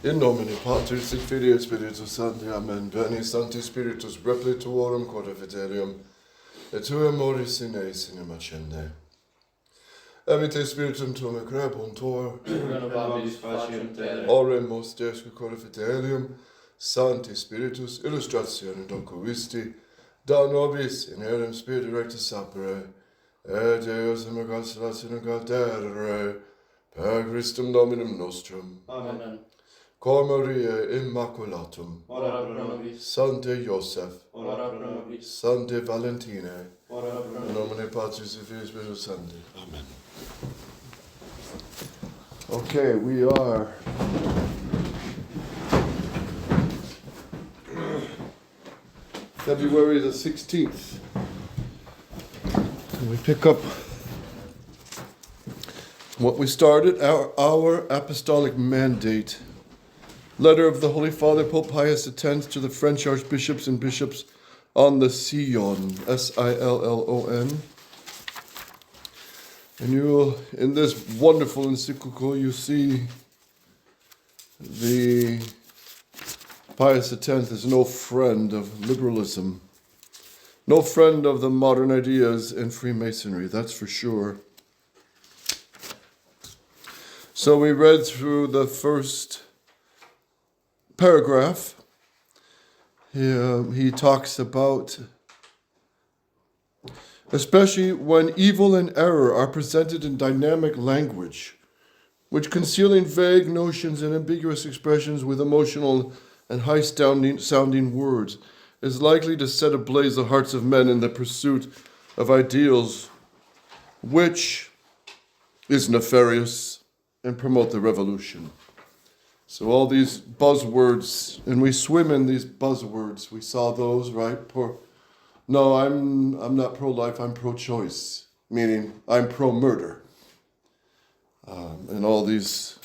In nomine Patris et Filii et Spiritus Sancti. Amen. Veni Sancti Spiritus Replituorum Corde Fidelium et Tua Moris in eis in ascende. Evite Spiritum Tuum et crepuntur. Renovabis faciem terrae. Oremus Deus Corde Fidelium. Sancti Spiritus Illustratione Docuvisti. Da nobis in erim Spiritu recte sapere. Et Deus in consolatione cadere. Per Christum Dominum nostrum. Amen. Cor Mariae Immaculatum. Ora pro nobis. Sancte Joseph. Ora pro nobis. Sancte Valentine. Ora pro In nobis. nomine Patris et Filii et Spiritus Sancti. Amen. Okay, we are February the 16th. And we pick up what we started, our apostolic mandate. Letter of the Holy Father Pope Pius X to the French archbishops and bishops on the Sillon, Sillon. And you will, in this wonderful encyclical, you see the Pius X is no friend of liberalism, no friend of the modern ideas in Freemasonry, that's for sure. So we read through the first paragraph. He talks about, especially when evil and error are presented in dynamic language, which concealing vague notions and ambiguous expressions with emotional and high-sounding words, is likely to set ablaze the hearts of men in the pursuit of ideals, which is nefarious, and promote the revolution. So all these buzzwords, and we swim in these buzzwords. We saw those, right? No, I'm not pro-life, I'm pro-choice, meaning I'm pro-murder. And all these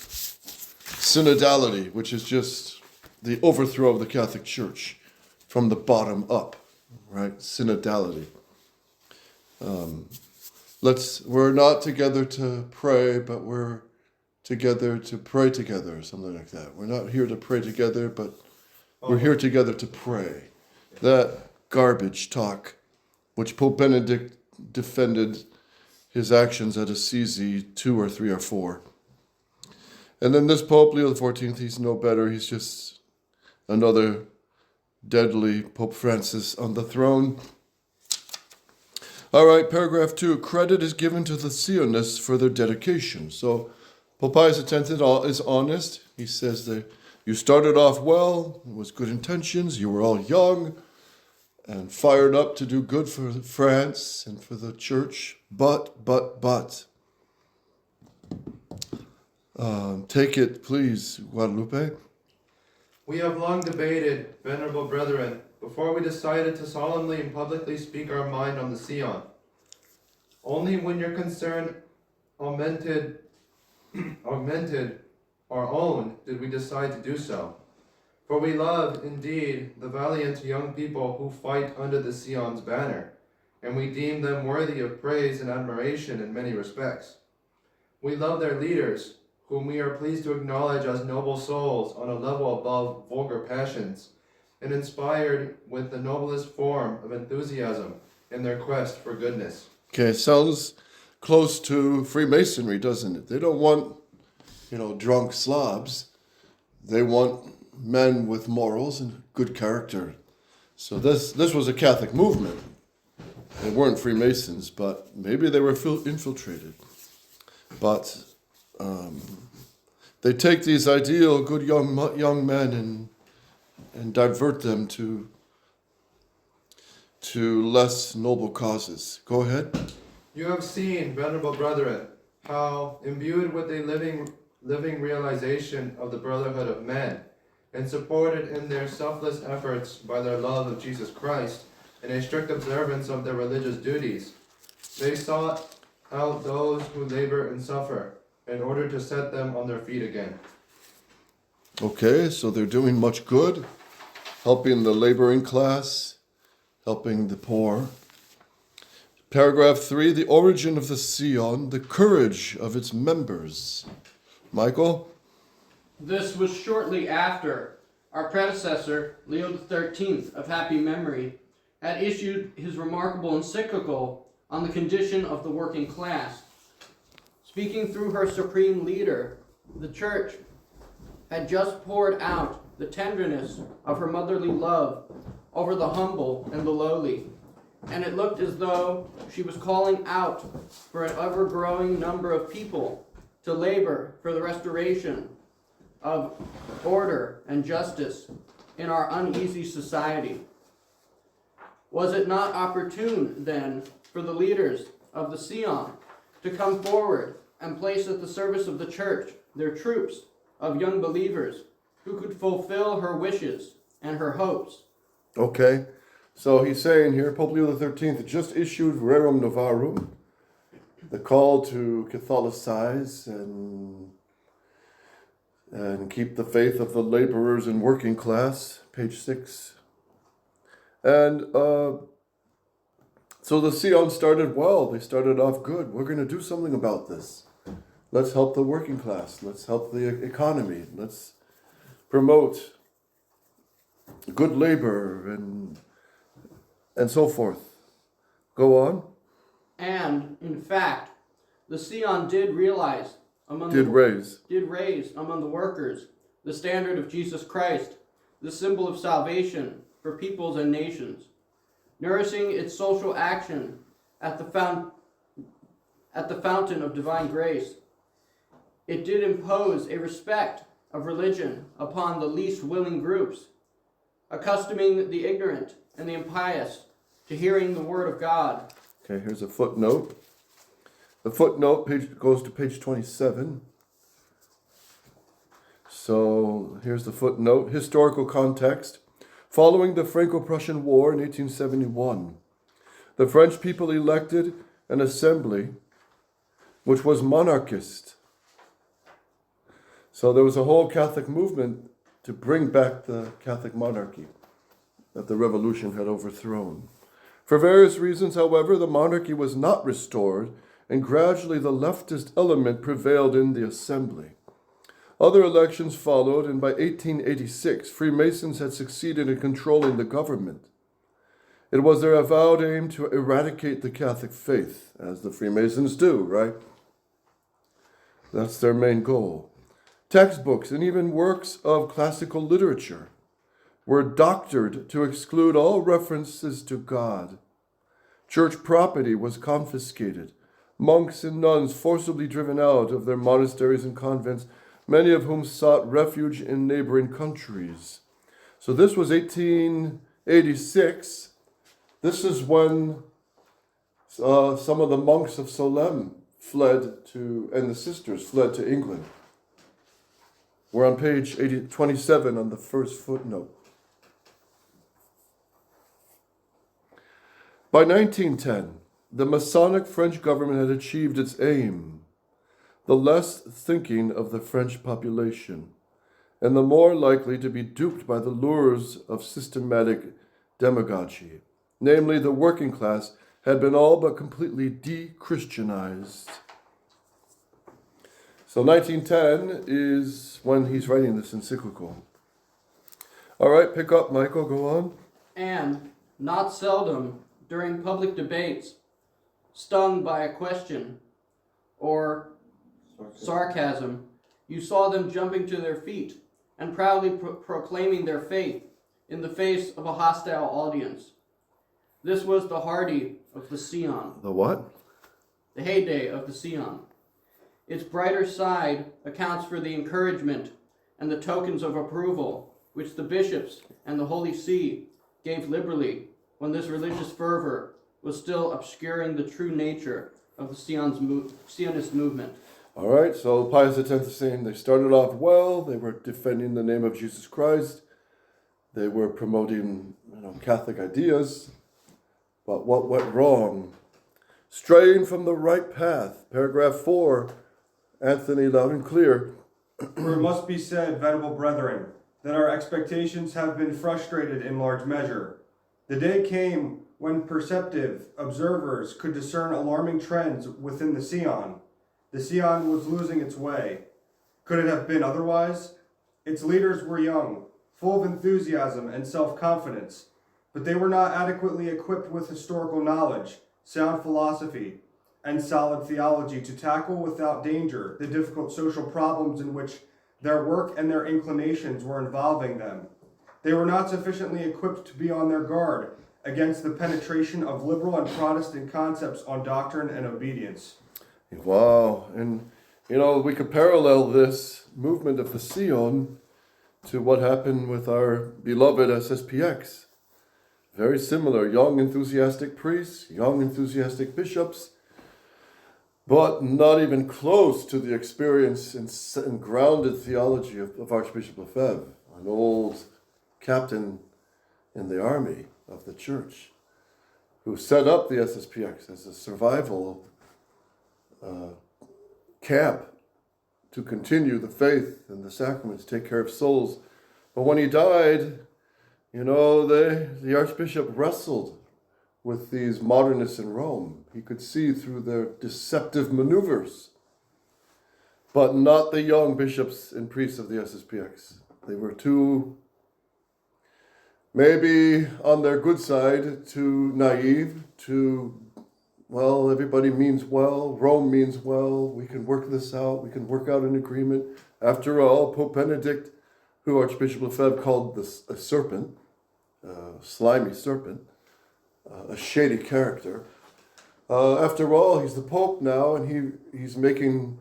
synodality, which is just the overthrow of the Catholic Church from the bottom up, right? Synodality. We're not together to pray, but we're together to pray together, or something like that. We're not here to pray together, but we're here together to pray. That garbage talk, which Pope Benedict defended his actions at Assisi 2 or 3 or 4. And then this Pope, Leo XIV, he's no better. He's just another deadly Pope Francis on the throne. All right, paragraph 2. Credit is given to the Zionists for their dedication. So Pope Pius X is honest. He says that you started off well, it was good intentions, you were all young and fired up to do good for France and for the church, but. Take it, please, Guadalupe. We have long debated, venerable brethren, before we decided to solemnly and publicly speak our mind on the Sillon. Only when your concern augmented our own did we decide to do so. For we love, indeed, the valiant young people who fight under the Sillon's banner, and we deem them worthy of praise and admiration in many respects. We love their leaders, whom we are pleased to acknowledge as noble souls on a level above vulgar passions, and inspired with the noblest form of enthusiasm in their quest for goodness. Okay, it sounds close to Freemasonry, doesn't it? They don't want, drunk slobs. They want men with morals and good character. So this was a Catholic movement. They weren't Freemasons, but maybe they were infiltrated. But they take these ideal, good young men and divert them to less noble causes. Go ahead. You have seen, venerable brethren, how, imbued with a living realization of the brotherhood of men, and supported in their selfless efforts by their love of Jesus Christ and a strict observance of their religious duties, they sought out those who labor and suffer in order to set them on their feet again. Okay, so they're doing much good, helping the laboring class, helping the poor. Paragraph 3, the origin of the Sillon, the courage of its members. Michael? This was shortly after our predecessor, Leo XIII of happy memory, had issued his remarkable encyclical on the condition of the working class. Speaking through her supreme leader, the Church had just poured out the tenderness of her motherly love over the humble and the lowly, and it looked as though she was calling out for an ever-growing number of people to labor for the restoration of order and justice in our uneasy society. Was it not opportune, then, for the leaders of the Sillon to come forward and place at the service of the Church their troops of young believers who could fulfill her wishes and her hopes? Okay, so he's saying here, Pope Leo XIII just issued Rerum Novarum, the call to Catholicize and keep the faith of the laborers and working class, page 6. And so the Sillon started well. They started off good. We're going to do something about this. Let's help the working class. Let's help the economy. Let's promote good labor and so forth. Go on. And, in fact, the Sillon did raise among the workers the standard of Jesus Christ, the symbol of salvation for peoples and nations, nourishing its social action at the fountain of divine grace. It did impose a respect of religion upon the least willing groups, accustoming the ignorant and the impious to hearing the word of God. Okay, here's a footnote. The footnote goes to page 27. So here's the footnote. Historical context. Following the Franco-Prussian War in 1871, the French people elected an assembly which was monarchist. So there was a whole Catholic movement to bring back the Catholic monarchy that the revolution had overthrown. For various reasons, however, the monarchy was not restored, and gradually the leftist element prevailed in the assembly. Other elections followed, and by 1886, Freemasons had succeeded in controlling the government. It was their avowed aim to eradicate the Catholic faith, as the Freemasons do, right? That's their main goal. Textbooks and even works of classical literature were doctored to exclude all references to God. Church property was confiscated. Monks and nuns forcibly driven out of their monasteries and convents, many of whom sought refuge in neighboring countries. So this was 1886. This is when some of the monks of Sillon and the sisters fled to England. We're on page 27 on the first footnote. By 1910, the Masonic French government had achieved its aim: the less thinking of the French population, and the more likely to be duped by the lures of systematic demagogy. Namely, the working class had been all but completely de-Christianized. So 1910 is when he's writing this encyclical. All right, pick up, Michael, go on. And, not seldom, during public debates, stung by a question or sarcasm, you saw them jumping to their feet and proudly proclaiming their faith in the face of a hostile audience. This was the hardy of the Sillon. The what? The heyday of the Sillon. Its brighter side accounts for the encouragement and the tokens of approval which the bishops and the Holy See gave liberally when this religious fervor was still obscuring the true nature of the Zionist movement. All right, so Pius X is saying they started off well. They were defending the name of Jesus Christ. They were promoting, Catholic ideas. But what went wrong? Straying from the right path. Paragraph 4, Anthony, loud and clear. For it must be said, venerable brethren, that our expectations have been frustrated in large measure. The day came when perceptive observers could discern alarming trends within the Sillon. The Sillon was losing its way. Could it have been otherwise? Its leaders were young, full of enthusiasm and self-confidence, but they were not adequately equipped with historical knowledge, sound philosophy, and solid theology to tackle without danger the difficult social problems in which their work and their inclinations were involving them. They were not sufficiently equipped to be on their guard against the penetration of liberal and Protestant concepts on doctrine and obedience. Wow. And, we could parallel this movement of the Sillon to what happened with our beloved SSPX. Very similar. Young, enthusiastic priests, young, enthusiastic bishops, but not even close to the experience and grounded theology of Archbishop Lefebvre, an old captain in the army of the church, who set up the SSPX as a survival camp to continue the faith and the sacraments, take care of souls. But when he died, the Archbishop wrestled with these modernists in Rome. He could see through their deceptive maneuvers, but not the young bishops and priests of the SSPX. They were too, maybe on their good side, too naive, everybody means well, Rome means well, we can work this out, we can work out an agreement. After all, Pope Benedict, who Archbishop Lefebvre called a serpent, slimy serpent, a shady character. After all, he's the Pope now, and he's making,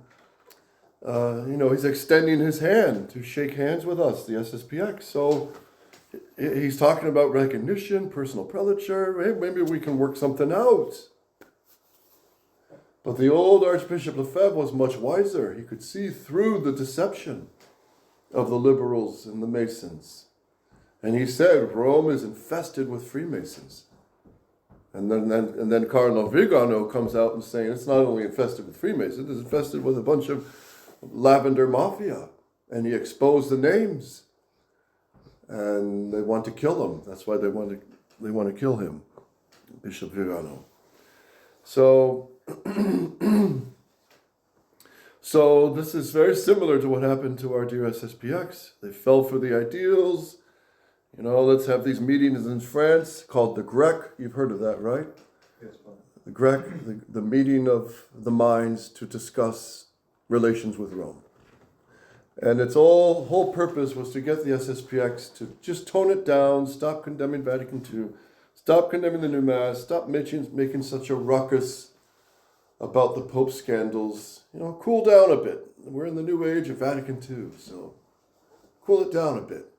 he's extending his hand to shake hands with us, the SSPX. So he's talking about recognition, personal prelature. Hey, maybe we can work something out. But the old Archbishop Lefebvre was much wiser. He could see through the deception of the liberals and the Masons. And he said, Rome is infested with Freemasons. And then Cardinal Vigano comes out and saying it's not only infested with Freemasons, it's infested with a bunch of lavender mafia. And he exposed the names. And they want to kill him. That's why they want to kill him, Bishop Vigano. So this is very similar to what happened to our dear SSPX. They fell for the ideals. Let's have these meetings in France called the Grec. You've heard of that, right? Yes, The Grec, the meeting of the minds to discuss relations with Rome. And its whole purpose was to get the SSPX to just tone it down, stop condemning Vatican II, stop condemning the new Mass, stop making such a ruckus about the Pope scandals. Cool down a bit. We're in the new age of Vatican II, so cool it down a bit.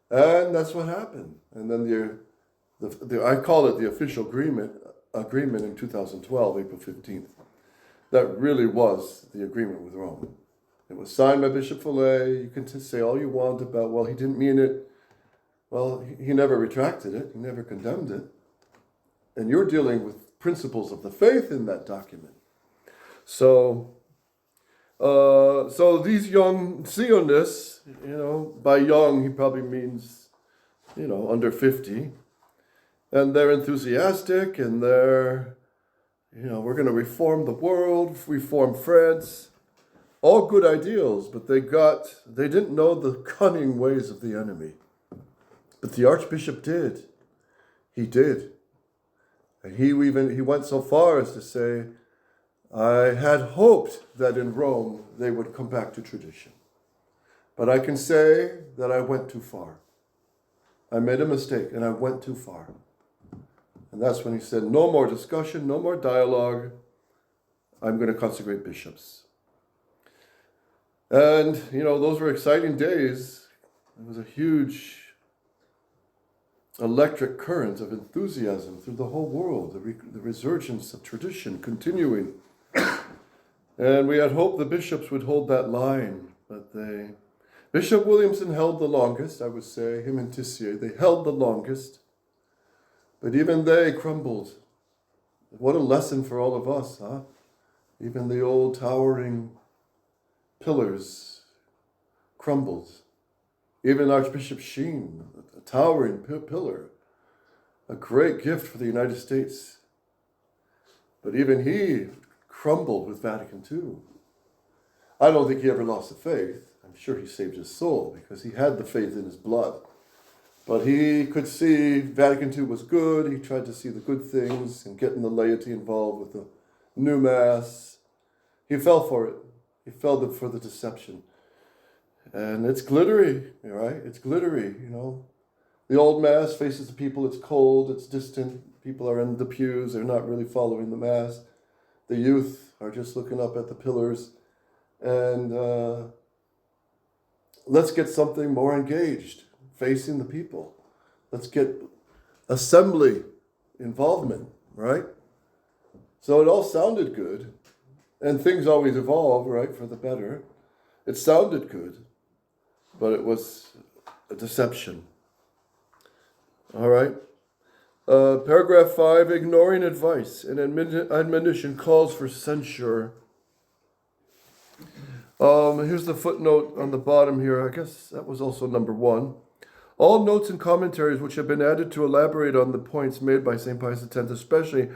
And that's what happened. And then I call it the official agreement in 2012, April 15th. That really was the agreement with Rome. It was signed by Bishop Fillet. You can say all you want about, he didn't mean it. Well, he never retracted it. He never condemned it. And you're dealing with principles of the faith in that document. So these young Zionists, by young he probably means, under 50. And they're enthusiastic and they're, we're going to reform the world, reform France. All good ideals, but they didn't know the cunning ways of the enemy. But the Archbishop did. He did. And he went so far as to say, I had hoped that in Rome they would come back to tradition. But I can say that I went too far. I made a mistake and I went too far. And that's when he said, no more discussion, no more dialogue. I'm going to consecrate bishops. And, those were exciting days. It was a huge electric current of enthusiasm through the whole world, the resurgence of tradition continuing. And we had hoped the bishops would hold that line, but Bishop Williamson held the longest, I would say, him and Tissier, they held the longest, but even they crumbled. What a lesson for all of us, huh? Even the old towering pillars crumbled. Even Archbishop Sheen, a towering pillar, a great gift for the United States. But even he crumbled with Vatican II. I don't think he ever lost the faith. I'm sure he saved his soul because he had the faith in his blood. But he could see Vatican II was good. He tried to see the good things and getting the laity involved with the new Mass. He fell for it. He fell for the deception. And it's glittery, right? It's glittery, you know. The old Mass faces the people, it's cold, it's distant. People are in the pews, they're not really following the Mass. The youth are just looking up at the pillars. And let's get something more engaged, facing the people. Let's get assembly involvement, right? So it all sounded good. And things always evolve, right, for the better. It sounded good, but it was a deception. All right. Paragraph 5, ignoring advice and admonition calls for censure. Here's the footnote on the bottom here. I guess that was also number 1. All notes and commentaries which have been added to elaborate on the points made by St. Pius X, especially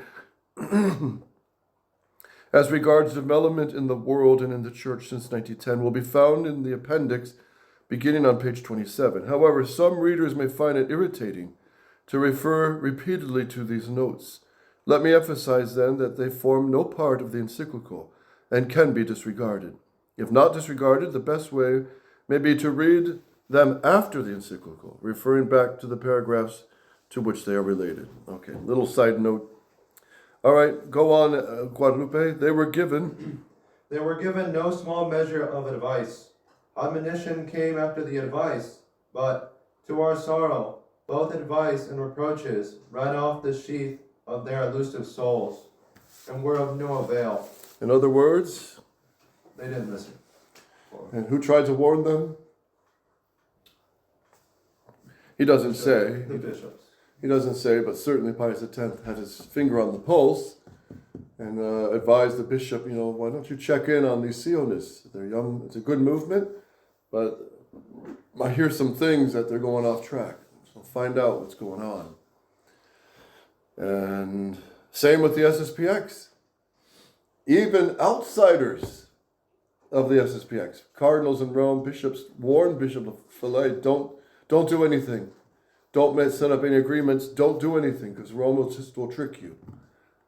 as regards development in the world and in the Church since 1910, will be found in the appendix beginning on page 27. However, some readers may find it irritating to refer repeatedly to these notes. Let me emphasize then that they form no part of the encyclical and can be disregarded. If not disregarded, the best way may be to read them after the encyclical, referring back to the paragraphs to which they are related. Okay, little side note. All right, go on, Guadalupe. They were given no small measure of advice. Admonition came after the advice, but to our sorrow, both advice and reproaches ran off the sheath of their elusive souls, and were of no avail. In other words, they didn't listen. And who tried to warn them? He doesn't say. The bishops. He doesn't say, but certainly Pius X had his finger on the pulse and advised the bishop, you know, why don't you check in on these Sionists? They're young, it's a good movement, but I hear some things that they're going off track. So find out what's going on. And same with the SSPX. Even outsiders of the SSPX, cardinals in Rome, bishops, warned Bishop Fillet, don't do anything. Don't set up any agreements. Don't do anything because Rome will trick you.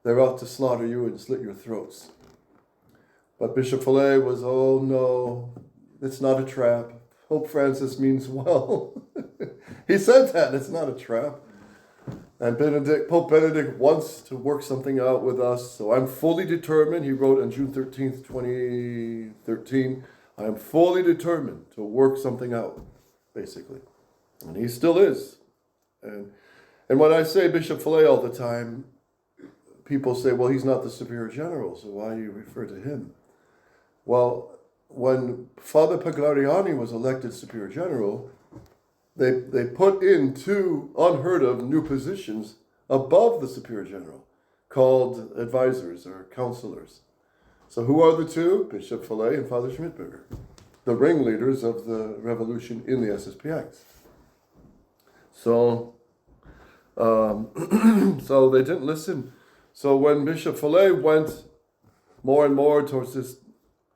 They're out to slaughter you and slit your throats. But Bishop Fillet was, oh no, it's not a trap. Pope Francis means well. He said that, it's not a trap. And Pope Benedict wants to work something out with us. So I'm fully determined. He wrote on June 13th, 2013, I am fully determined to work something out, basically. And he still is. And when I say Bishop Fillet all the time, people say, well, he's not the Superior General, so why do you refer to him? Well, when Father Pagliariani was elected Superior General, they put in 2 unheard of new positions above the Superior General, called advisors or counselors. So who are the 2? Bishop Fillet and Father Schmidberger, the ringleaders of the revolution in the SSPX. So, so they didn't listen. So when Bishop Fillet went more and more towards this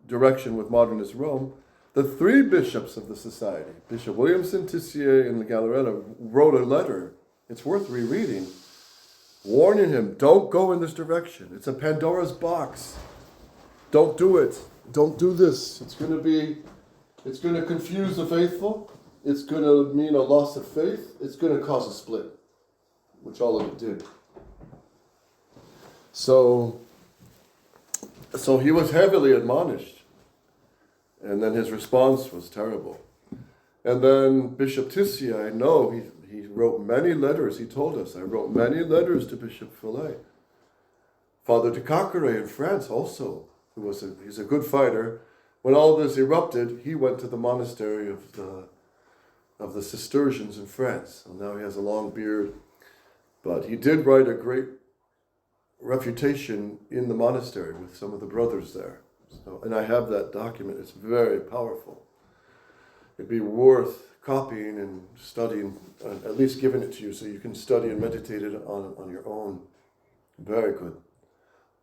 direction with modernist Rome, the 3 bishops of the society, Bishop Williamson, Tissier, and Gallaretta, wrote a letter, it's worth rereading, warning him, don't go in this direction. It's a Pandora's box. Don't do it. Don't do this. It's going to confuse the faithful. It's going to mean a loss of faith. It's going to cause a split, which all of it did. So he was heavily admonished. And then his response was terrible. And then Bishop Tissier, I know, he wrote many letters. He told us, I wrote many letters to Bishop Fillet. Father de Coqueret in France also, he's a good fighter. When all this erupted, he went to the monastery of the Cistercians in France. And now he has a long beard. But he did write a great refutation in the monastery with some of the brothers there. So, and I have that document. It's very powerful. It'd be worth copying and studying, at least giving it to you so you can study and meditate it on your own. Very good.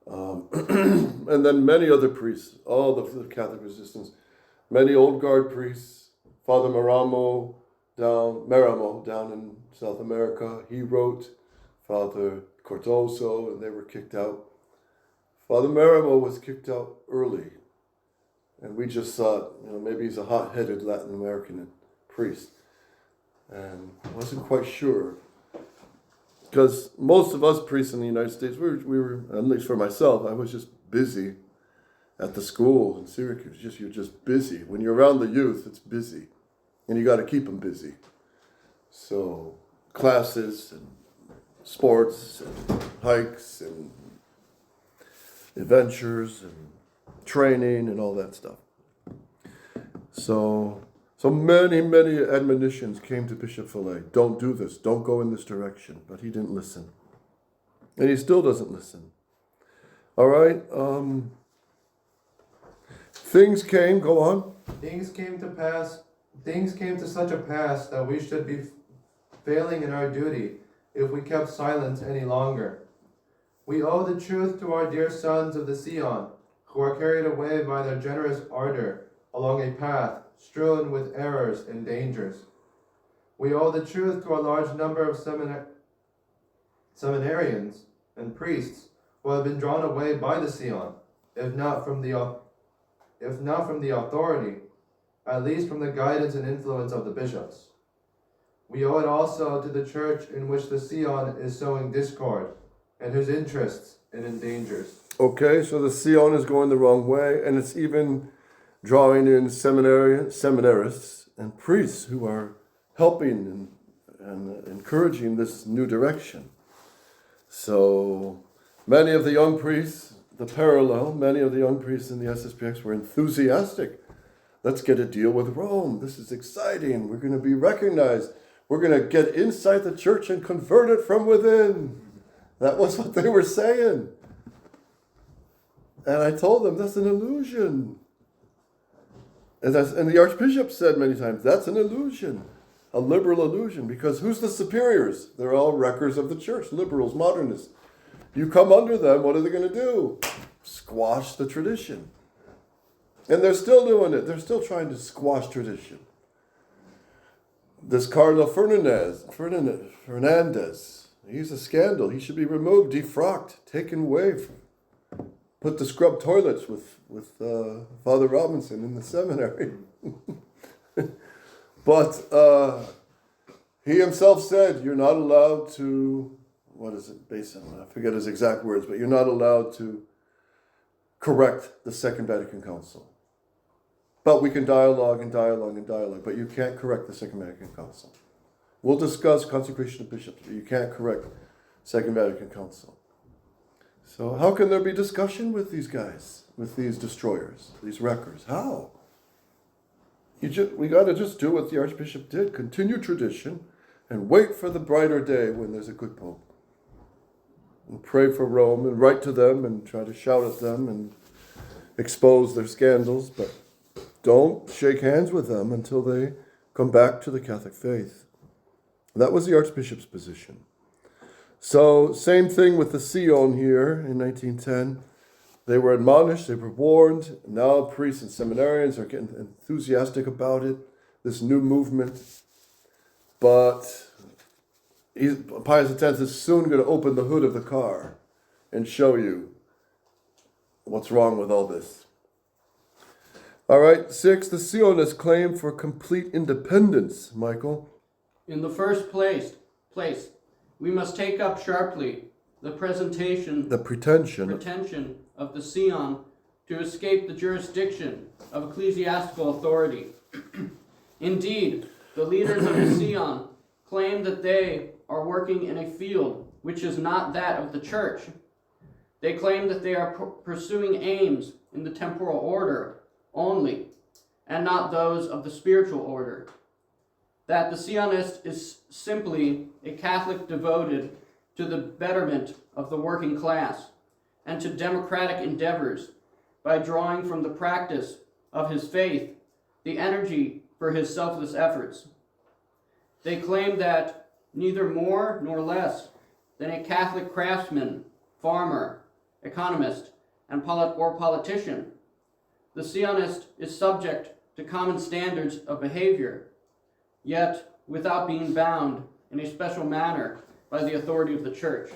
And then many other priests, all the Catholic resistance. many old guard priests. Father Maramo down in South America, he wrote. Father Cordoso, and they were kicked out. Father Maramo was kicked out early, and we just thought, maybe he's a hot-headed Latin American priest, and I wasn't quite sure. Because most of us priests in the United States, we were, at least for myself, I was just busy at the school in Syracuse. You're just busy. When you're around the youth, it's busy. And you got to keep them busy. So classes and sports and hikes and adventures and training and all that stuff. So many admonitions came to Bishop Fillet. Don't do this. Don't go in this direction. But he didn't listen. And he still doesn't listen. All right. Things came. Go on. Things came to such a pass that we should be failing in our duty if we kept silence any longer. We owe the truth to our dear sons of the Sillon, who are carried away by their generous ardor along a path strewn with errors and dangers. We owe the truth to a large number of seminarians and priests who have been drawn away by the Sillon, if not from the authority, at least from the guidance and influence of the bishops. We owe it also to the church in which the Sillon is sowing discord, and whose interests it endangers. Okay, so the Sillon is going the wrong way, and it's even drawing in seminarists and priests who are helping and encouraging this new direction. So many of the young priests in the SSPX were enthusiastic. Let's get a deal with Rome. This is exciting. We're going to be recognized. We're going to get inside the church and convert it from within. That was what they were saying. And I told them, that's an illusion. And the Archbishop said many times, that's an illusion, a liberal illusion, because who's the superiors? They're all wreckers of the church, liberals, modernists. You come under them, what are they going to do? Squash the tradition. And they're still doing it. They're still trying to squash tradition. This Cardinal Fernandez, he's a scandal. He should be removed, defrocked, taken away, put to scrub toilets with Father Robinson in the seminary. But he himself said, you're not allowed to, I forget his exact words, but you're not allowed to correct the Second Vatican Council. But we can dialogue, but you can't correct the Second Vatican Council. We'll discuss consecration of bishops, but you can't correct Second Vatican Council. So how can there be discussion with these guys, with these destroyers, these wreckers? How? We got to just do what the Archbishop did, continue tradition, and wait for the brighter day when there's a good Pope. And pray for Rome, and write to them, and try to shout at them, and expose their scandals, but don't shake hands with them until they come back to the Catholic faith. That was the Archbishop's position. So, same thing with the Sillon here in 1910. They were admonished, they were warned. Now priests and seminarians are getting enthusiastic about it, this new movement. But Pius X is soon going to open the hood of the car and show you what's wrong with all this. All right, 6, the Sillonists claim for complete independence, Michael. In the first place, we must take up sharply the pretension of the Sillon to escape the jurisdiction of ecclesiastical authority. Indeed, the leaders of the Sillon claim that they are working in a field which is not that of the church. They claim that they are pursuing aims in the temporal order only, and not those of the spiritual order. That the Sillonist is simply a Catholic devoted to the betterment of the working class and to democratic endeavors by drawing from the practice of his faith the energy for his selfless efforts. They claim that neither more nor less than a Catholic craftsman, farmer, economist, or politician, the Sillonist is subject to common standards of behavior, yet without being bound in a special manner by the authority of the church.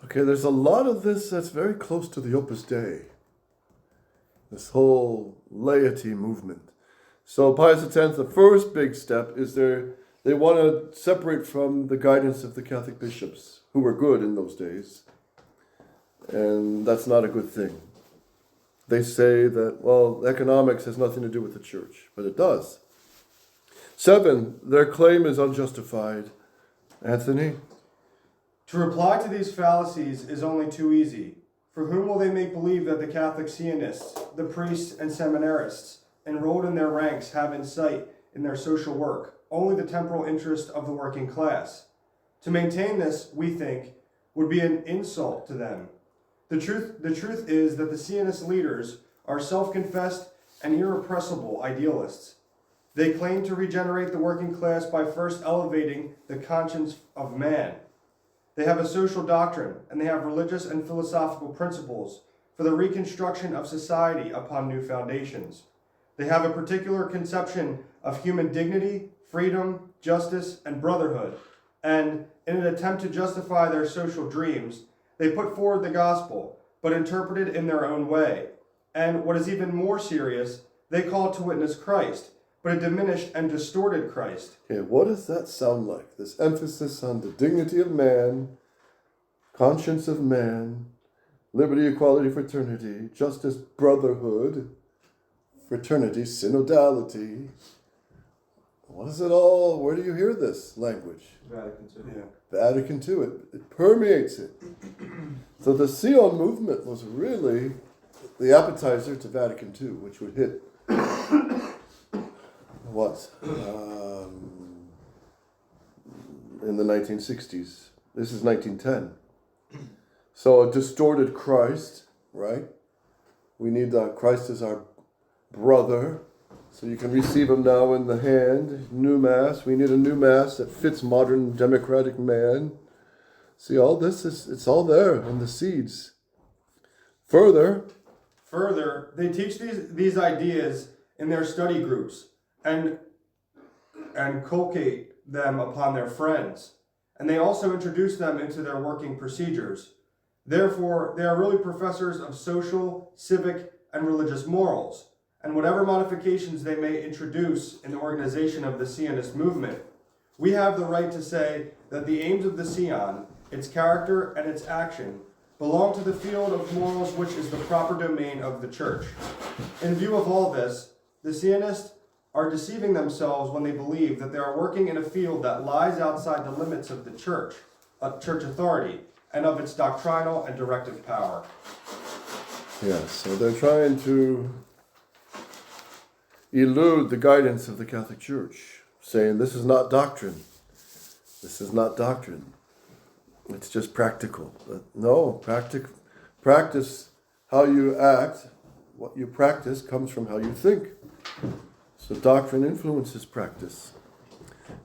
Okay, there's a lot of this that's very close to the Opus Dei, this whole laity movement. So Pius X, the first big step is they want to separate from the guidance of the Catholic bishops, who were good in those days, and that's not a good thing. They say that, well, economics has nothing to do with the church, but it does. 7, their claim is unjustified. Anthony? To reply to these fallacies is only too easy. For whom will they make believe that the Catholic Sionists, the priests and seminarists enrolled in their ranks have in sight in their social work only the temporal interest of the working class? To maintain this, we think, would be an insult to them. The truth is that the Sionist leaders are self-confessed and irrepressible idealists. They claim to regenerate the working class by first elevating the conscience of man. They have a social doctrine, and they have religious and philosophical principles for the reconstruction of society upon new foundations. They have a particular conception of human dignity, freedom, justice, and brotherhood, and in an attempt to justify their social dreams, they put forward the gospel, but interpret it in their own way. And what is even more serious, they call to witness Christ, but a diminished and distorted Christ. Okay, what does that sound like? This emphasis on the dignity of man, conscience of man, liberty, equality, fraternity, justice, brotherhood, fraternity, synodality. What is it all? Where do you hear this language? Vatican II. Yeah. Vatican II. It permeates it. So the Sillon movement was really the appetizer to Vatican II, which would hit in the 1960s. This is 1910. So a distorted Christ, right? We need Christ as our brother, so you can receive him now in the hand. New Mass. We need a new Mass that fits modern democratic man. See, all this it's all there in the seeds. Further, they teach these ideas in their study groups and inculcate them upon their friends. And they also introduce them into their working procedures. Therefore, they are really professors of social, civic, and religious morals. And whatever modifications they may introduce in the organization of the Sionist movement, we have the right to say that the aims of the Sion, its character and its action, belong to the field of morals which is the proper domain of the church. In view of all this, the Sionists are deceiving themselves when they believe that they are working in a field that lies outside the limits of the church authority, and of its doctrinal and directive power. yes, so they're trying to elude the guidance of the Catholic Church, saying this is not doctrine. This is not doctrine. It's just practical. But no, practice how you act. What you practice comes from how you think. So doctrine influences practice.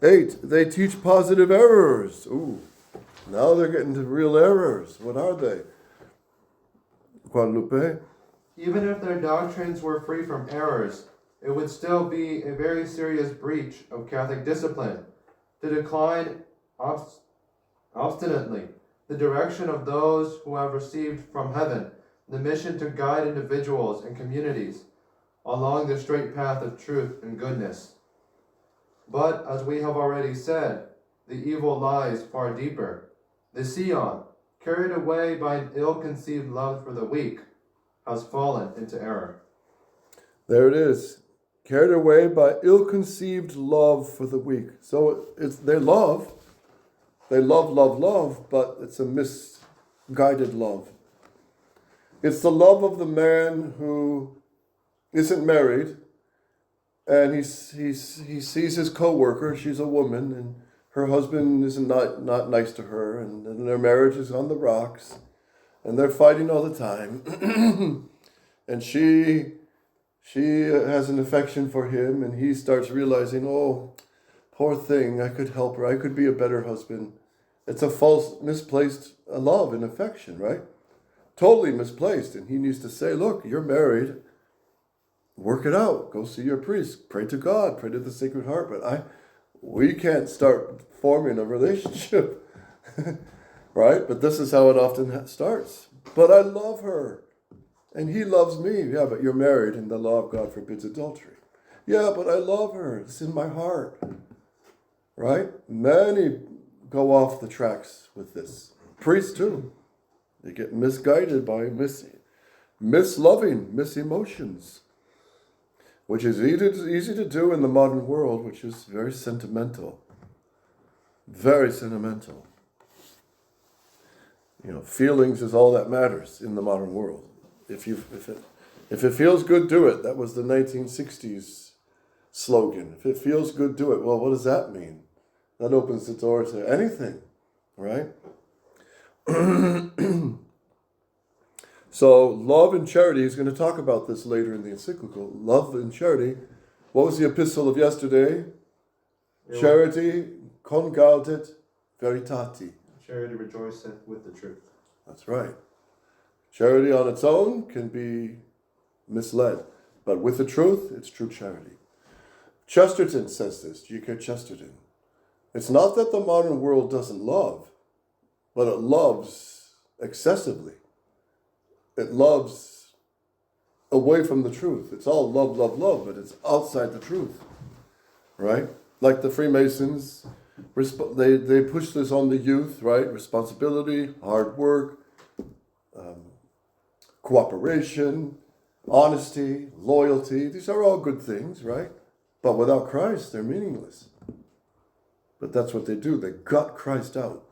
8, they teach positive errors. Ooh, now they're getting to real errors. What are they? Guadalupe? Even if their doctrines were free from errors, it would still be a very serious breach of Catholic discipline to decline obstinately the direction of those who have received from heaven the mission to guide individuals and communities along the straight path of truth and goodness. But, as we have already said, the evil lies far deeper. The Sillon, carried away by an ill-conceived love for the weak, has fallen into error. There it is. Carried away by ill-conceived love for the weak. So they love, but it's a misguided love. It's the love of the man who isn't married, and he sees his co-worker, she's a woman, and her husband is not nice to her, and their marriage is on the rocks, and they're fighting all the time. And she has an affection for him, and he starts realizing, oh, poor thing, I could help her, I could be a better husband. It's a false, misplaced love and affection, right? Totally misplaced. And he needs to say, look, you're married. work it out. Go see your priest. Pray to God. Pray to the Sacred Heart. But we can't start forming a relationship, right? But this is how it often starts. But I love her, and he loves me. Yeah, but you're married, and the law of God forbids adultery. Yeah, but I love her. It's in my heart, right? Many go off the tracks with this. Priests too. They get misguided by misloving, misemotions, which is easy to do in the modern world, which is very sentimental. Very sentimental. Feelings is all that matters in the modern world. If it feels good, do it. That was the 1960s slogan. If it feels good, do it. Well, what does that mean? That opens the door to anything, right? So, love and charity, he's going to talk about this later in the encyclical. Love and charity. What was the epistle of yesterday? Charity congaudet veritati. Charity rejoiceth with the truth. That's right. Charity on its own can be misled, but with the truth, it's true charity. Chesterton says this, G.K. Chesterton. It's not that the modern world doesn't love, but it loves excessively. It loves away from the truth. It's all love, love, love, but it's outside the truth, right? Like the Freemasons, they push this on the youth, right? Responsibility, hard work, cooperation, honesty, loyalty. These are all good things, right? But without Christ, they're meaningless. But that's what they do. They gut Christ out.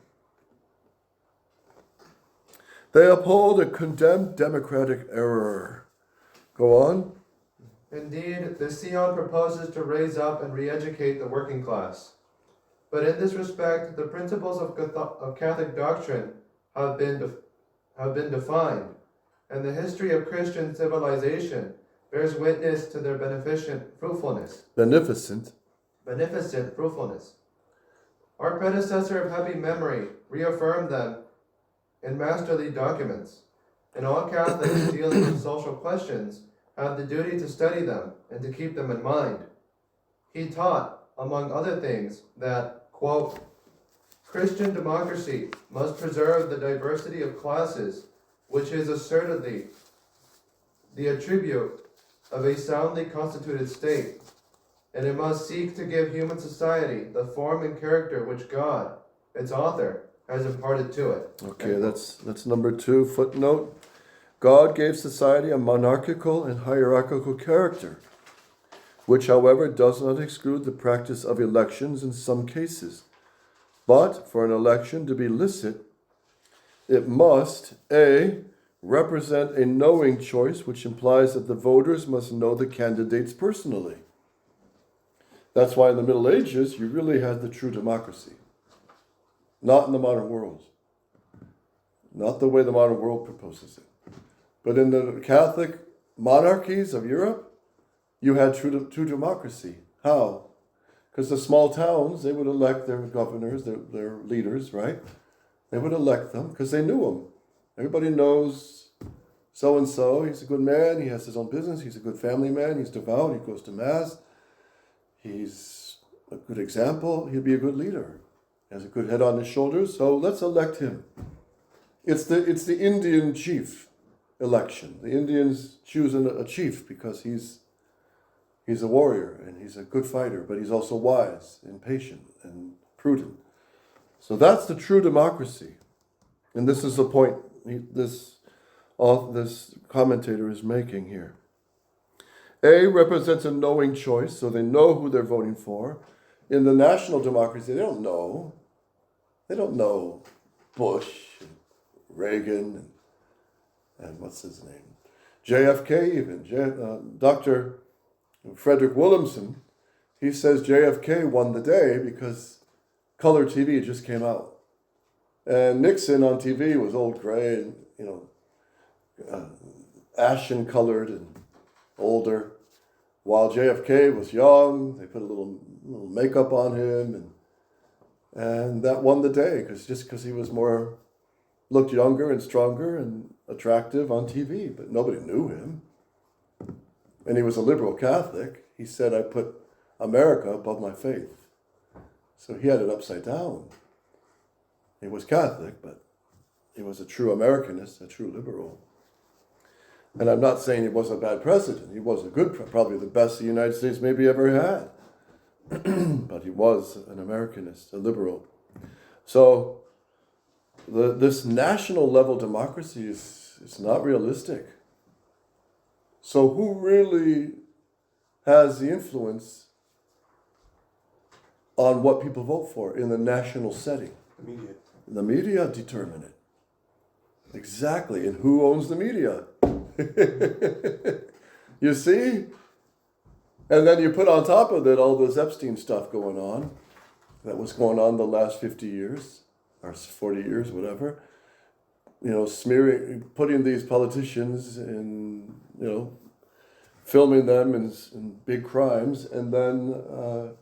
They uphold a condemned democratic error. Go on. Indeed, the Sillon proposes to raise up and re-educate the working class. But in this respect, the principles of Catholic doctrine have been defined, and the history of Christian civilization bears witness to their beneficent fruitfulness. Beneficent fruitfulness. Our predecessor of happy memory reaffirmed them in masterly documents, and all Catholics dealing with social questions have the duty to study them and to keep them in mind. He taught, among other things, that, quote, Christian democracy must preserve the diversity of classes, which is assertedly the attribute of a soundly constituted state, and it must seek to give human society the form and character which God, its author, has imparted to it. Okay, that's number 2, footnote. God gave society a monarchical and hierarchical character, which, however, does not exclude the practice of elections in some cases. But for an election to be licit, it must, A, represent a knowing choice, which implies that the voters must know the candidates personally. That's why in the Middle Ages, you really had the true democracy. Not in the modern world. Not the way the modern world proposes it. But in the Catholic monarchies of Europe, you had true democracy. How? Because the small towns, they would elect their governors, their leaders, right? They would elect them because they knew them. Everybody knows so-and-so, he's a good man, he has his own business, he's a good family man, he's devout, he goes to Mass, he's a good example, he'll be a good leader. He has a good head on his shoulders, so let's elect him. It's the Indian chief election. The Indians choose a chief because he's a warrior and he's a good fighter, but he's also wise and patient and prudent. So that's the true democracy. And this is the point this commentator is making here. A represents a knowing choice, so they know who they're voting for. In the national democracy, they don't know. They don't know Bush, and Reagan, and what's his name? JFK even. Dr. Frederick Williamson, he says JFK won the day because color TV just came out. And Nixon on TV was old gray and, ashen colored and older, while JFK was young. They put a little makeup on him, and that won the day because he was looked younger and stronger and attractive on TV, but nobody knew him, and he was a liberal Catholic, he said, I put America above my faith. So he had it upside down. He was Catholic, but he was a true Americanist, a true liberal. And I'm not saying he was a bad president. He was a good, probably the best the United States maybe ever had. But he was an Americanist, a liberal. So this national level democracy is not realistic. So who really has the influence on what people vote for in the national setting? The media. The media determine it. Exactly. And who owns the media? You see? And then you put on top of it all this Epstein stuff going on, that was going on the last 50 years, or 40 years, whatever. You know, putting these politicians in, filming them in big crimes, and then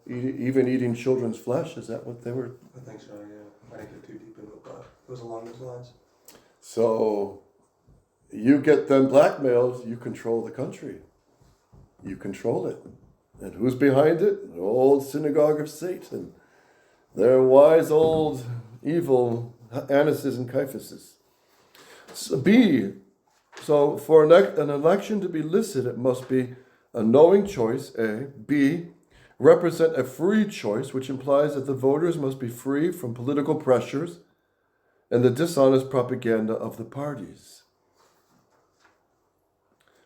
even eating children's flesh. Is that what they were? I think so, yeah. I didn't get too deep into it, but it was along those lines. So you get them blackmailed, you control the country. You control it. And who's behind it? The old synagogue of Satan. They're wise old evil Annases and Caiaphases. So for an election to be licit, it must be a knowing choice, A. B. Represent a free choice, which implies that the voters must be free from political pressures and the dishonest propaganda of the parties.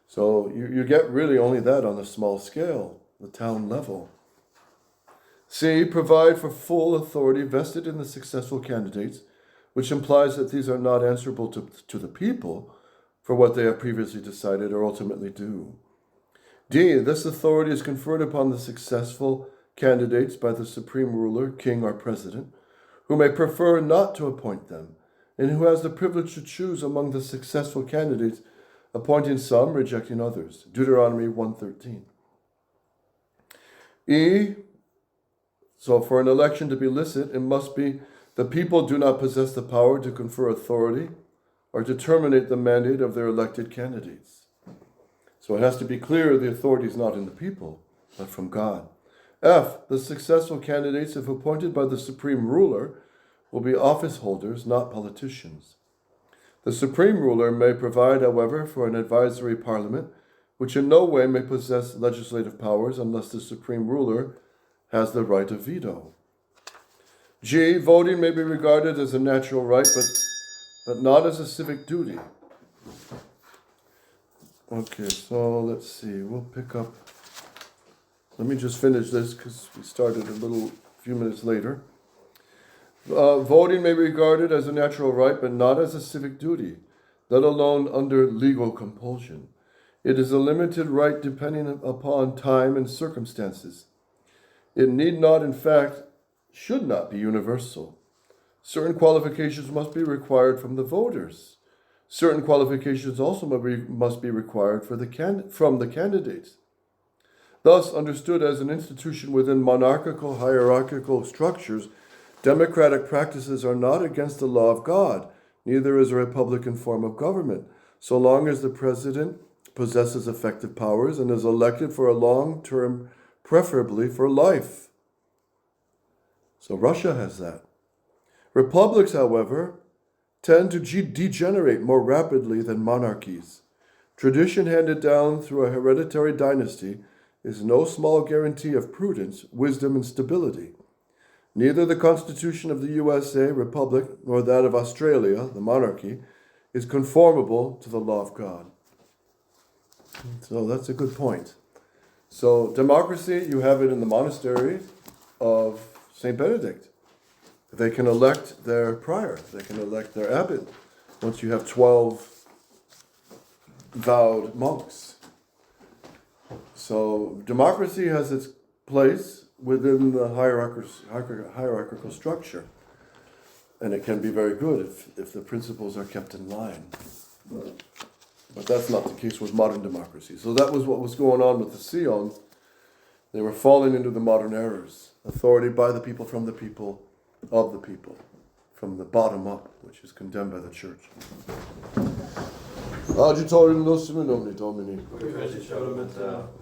So you get really only that on a small scale, the town level. C. Provide for full authority vested in the successful candidates, which implies that these are not answerable to the people for what they have previously decided or ultimately do. D. This authority is conferred upon the successful candidates by the supreme ruler, king or president, who may prefer not to appoint them, and who has the privilege to choose among the successful candidates, appointing some, rejecting others. Deuteronomy 1:13. E. So for an election to be licit, it must be the people do not possess the power to confer authority or to terminate the mandate of their elected candidates. So it has to be clear the authority is not in the people, but from God. F. The successful candidates, if appointed by the supreme ruler, will be office holders, not politicians. The supreme ruler may provide, however, for an advisory parliament, which in no way may possess legislative powers unless the supreme ruler has the right of veto. G. Voting may be regarded as a natural right, but not as a civic duty. Okay, so let's see. We'll pick up. Let me just finish this because we started a few minutes later. Voting may be regarded as a natural right, but not as a civic duty, let alone under legal compulsion. It is a limited right depending upon time and circumstances. It need not, in fact, should not be universal. Certain qualifications must be required from the voters. Certain qualifications also must be required from the candidates. Thus, understood as an institution within monarchical hierarchical structures, democratic practices are not against the law of God, neither is a republican form of government, so long as the president possesses effective powers and is elected for a long term, preferably for life. So Russia has that. Republics, however, tend to degenerate more rapidly than monarchies. Tradition handed down through a hereditary dynasty is no small guarantee of prudence, wisdom, and stability. Neither the Constitution of the USA, Republic, nor that of Australia, the monarchy, is conformable to the law of God. So that's a good point. So democracy, you have it in the monastery of St. Benedict. They can elect their prior, they can elect their abbot, once you have 12 vowed monks. So democracy has its place within the hierarchical structure. And it can be very good if the principles are kept in line. But that's not the case with modern democracy. So that was what was going on with the Sillon. They were falling into the modern errors. Authority by the people, from the people, of the people. From the bottom up, which is condemned by the church. Auditorium nostrum in nomine Domini. Confessio